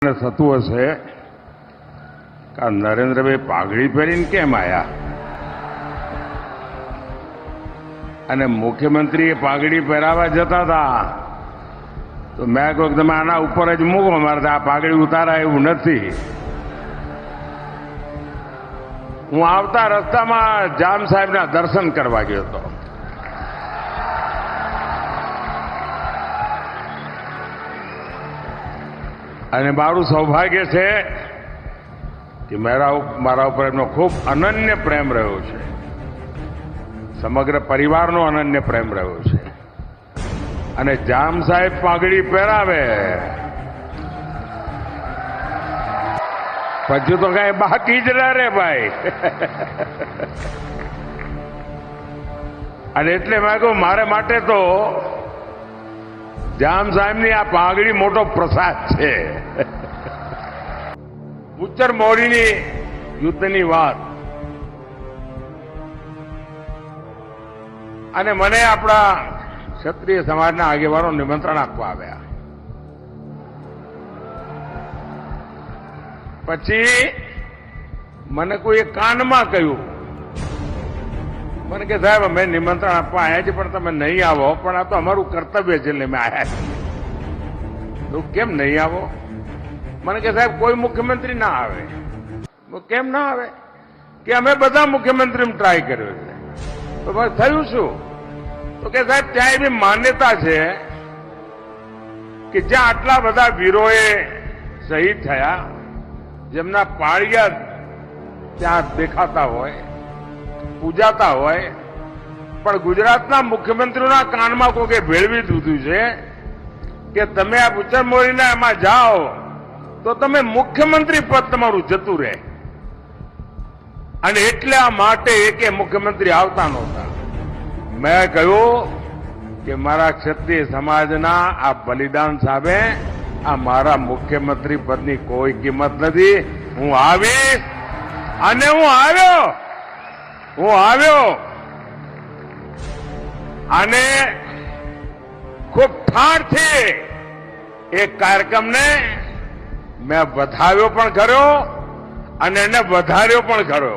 થતું હશે કે નરેન્દ્રભાઈ પાઘડી પહેરીને કેમ આવ્યા અને મુખ્યમંત્રી પાઘડી પહેરાવા જતા હતા તો મેં કહ્યું તમે આના ઉપર જ મૂકો, મારે આ પાઘડી ઉતારાય એવું નથી. હું આવતા રસ્તામાં જામ સાહેબના દર્શન કરવા ગયો હતો. અને મારું સૌભાગ્ય છે કે મારા ઉપર એમનો ખૂબ અનન્ય પ્રેમ રહ્યો છે, સમગ્ર પરિવારનો અનન્ય પ્રેમ રહ્યો છે. અને જામ સાહેબ પાઘડી પહેરાવે પછી તો કઈ બાકી જ ના રે ભાઈ. અને એટલે મેં કહ્યું મારે માટે તો જામ સાહેબની આ પાઘડી મોટો પ્રસાદ છે. બુચ્ચર મોરીની યુદ્ધની વાત અને મને આપણા ક્ષત્રિય સમાજના આગેવાનો નિમંત્રણ આપવા આવ્યા. પછી મને કોઈ કાનમાં કહ્યું, મને કે સાહેબ અમે નિમંત્રણ આપવા આવ્યા છે પણ તમે નહીં આવો, પણ આ તો અમારું કર્તવ્ય છે એટલે મેં આવ્યા છીએ. તો કેમ નહીં આવો? મને કે સાહેબ કોઈ મુખ્યમંત્રી ના આવે. કેમ ના આવે? કે અમે બધા મુખ્યમંત્રી ટ્રાય કર્યો છે. તો બસ થયું શું? તો કે સાહેબ ત્યાં એવી માન્યતા છે કે જ્યાં આટલા બધા વીરોએ શહીદ થયા, જેમના પાળિયા ત્યાં દેખાતા હોય, પૂજાતા હોય, પણ ગુજરાતના મુખ્યમંત્રીઓના કાનમાં કોકે ભેળવી દીધું છે કે તમે આ બુચ્ચર મોરીના એમાં જાઓ તો તમે મુખ્યમંત્રી પદ તમારું જતું રહે. અને એટલા માટે એકે મુખ્યમંત્રી આવતા નહોતા. મેં કહ્યું કે મારા ક્ષત્રિય સમાજના આ બલિદાન સામે આ મારા મુખ્યમંત્રી પદની કોઈ કિંમત નથી. હું આવીશ અને હું આવ્યો. અને ખૂબ ઠાઠથી એ કાર્યક્રમને મેં વધાવ્યો પણ ખરો અને એને વધાર્યો પણ ખરો.